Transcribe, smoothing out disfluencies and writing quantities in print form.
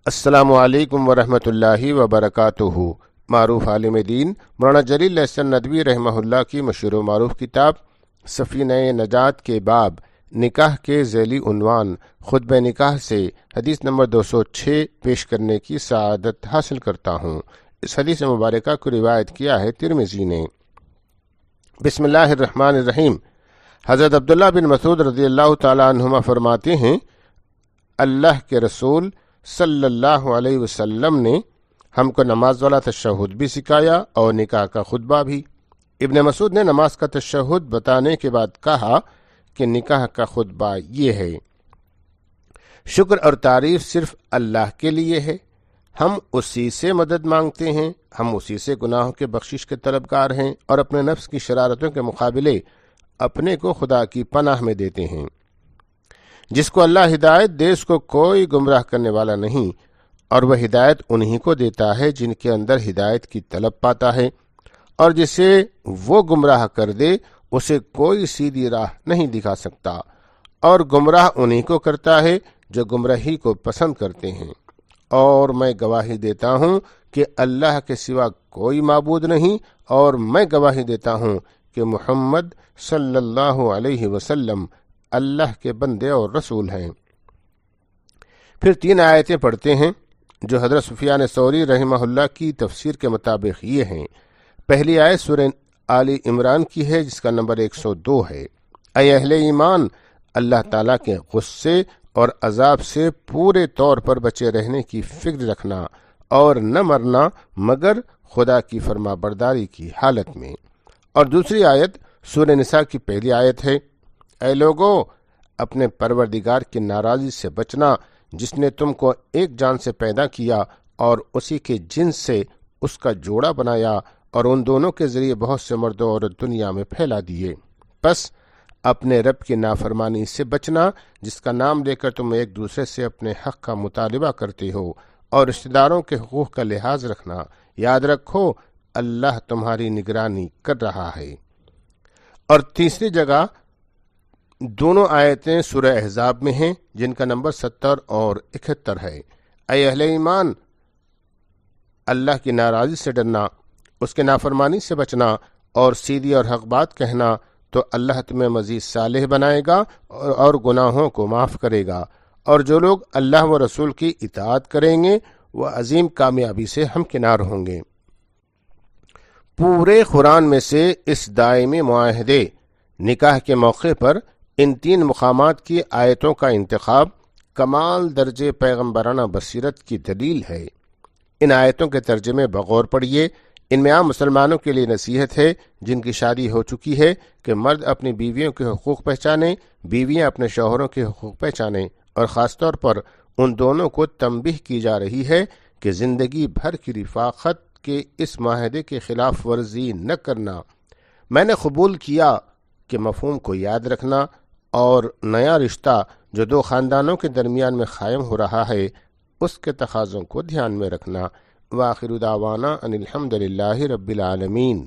السلام علیکم ورحمۃ اللہ وبرکاتہ۔ معروف عالم دین مولانا جلیل احسن ندوی رحمہ اللہ کی مشہور و معروف کتاب سفینہ نجات کے باب نکاح کے ذیلی عنوان خطبہ نکاح سے حدیث نمبر 206 پیش کرنے کی سعادت حاصل کرتا ہوں۔ اس حدیث مبارکہ کو روایت کیا ہے ترمذی نے۔ بسم اللہ الرحمن الرحیم۔ حضرت عبداللہ بن مسعود رضی اللہ تعالی عنہما فرماتے ہیں، اللہ کے رسول صلی اللہ علیہ وسلم نے ہم کو نماز والا تشہد بھی سکھایا اور نکاح کا خطبہ بھی۔ ابن مسعود نے نماز کا تشہد بتانے کے بعد کہا کہ نکاح کا خطبہ یہ ہے: شکر اور تعریف صرف اللہ کے لیے ہے، ہم اسی سے مدد مانگتے ہیں، ہم اسی سے گناہوں کے بخشش کے طلبگار ہیں اور اپنے نفس کی شرارتوں کے مقابلے اپنے کو خدا کی پناہ میں دیتے ہیں۔ جس کو اللہ ہدایت دے اس کو کوئی گمراہ کرنے والا نہیں، اور وہ ہدایت انہی کو دیتا ہے جن کے اندر ہدایت کی طلب پاتا ہے، اور جسے وہ گمراہ کر دے اسے کوئی سیدھی راہ نہیں دکھا سکتا، اور گمراہ انہی کو کرتا ہے جو گمراہی کو پسند کرتے ہیں۔ اور میں گواہی دیتا ہوں کہ اللہ کے سوا کوئی معبود نہیں، اور میں گواہی دیتا ہوں کہ محمد صلی اللہ علیہ وسلم اللہ کے بندے اور رسول ہیں۔ پھر 3 آیتیں پڑھتے ہیں جو حضرت سفیان ثوری رحمہ اللہ کی تفسیر کے مطابق یہ ہیں۔ پہلی آیت سورہ آل عمران کی ہے جس کا نمبر 102 ہے۔ اے اہل ایمان، اللہ تعالیٰ کے غصے اور عذاب سے پورے طور پر بچے رہنے کی فکر رکھنا اور نہ مرنا مگر خدا کی فرما برداری کی حالت میں۔ اور دوسری آیت سورہ نساء کی پہلی آیت ہے: اے لوگو، اپنے پروردگار کی ناراضی سے بچنا جس نے تم کو ایک جان سے پیدا کیا اور اسی کے جنس سے اس کا جوڑا بنایا، اور ان دونوں کے ذریعے بہت سے مرد و عورت دنیا میں پھیلا دیے۔ پس اپنے رب کی نافرمانی سے بچنا جس کا نام لے کر تم ایک دوسرے سے اپنے حق کا مطالبہ کرتے ہو، اور رشتہ داروں کے حقوق کا لحاظ رکھنا۔ یاد رکھو اللہ تمہاری نگرانی کر رہا ہے۔ اور تیسری جگہ دونوں آیتیں سورہ احزاب میں ہیں جن کا نمبر 70 اور 71 ہے۔ اے اہل ایمان، اللہ کی ناراضی سے ڈرنا، اس کے نافرمانی سے بچنا اور سیدھی اور حق بات کہنا، تو اللہ تمہیں مزید صالح بنائے گا اور گناہوں کو معاف کرے گا، اور جو لوگ اللہ و رسول کی اطاعت کریں گے وہ عظیم کامیابی سے ہمکنار ہوں گے۔ پورے قرآن میں سے اس دائمی معاہدے نکاح کے موقع پر ان 3 مقامات کی آیتوں کا انتخاب کمال درجے پیغمبرانہ بصیرت کی دلیل ہے۔ ان آیتوں کے ترجمے بغور پڑھیے۔ ان میں عام مسلمانوں کے لیے نصیحت ہے جن کی شادی ہو چکی ہے کہ مرد اپنی بیویوں کے حقوق پہچانیں، بیویاں اپنے شوہروں کے حقوق پہچانیں، اور خاص طور پر ان دونوں کو تنبیہ کی جا رہی ہے کہ زندگی بھر کی رفاقت کے اس معاہدے کے خلاف ورزی نہ کرنا۔ میں نے قبول کیا کہ مفہوم کو یاد رکھنا اور نیا رشتہ جو 2 خاندانوں کے درمیان میں قائم ہو رہا ہے اس کے تقاضوں کو دھیان میں رکھنا۔ وآخر دعوانا ان الحمد للہ رب العالمین۔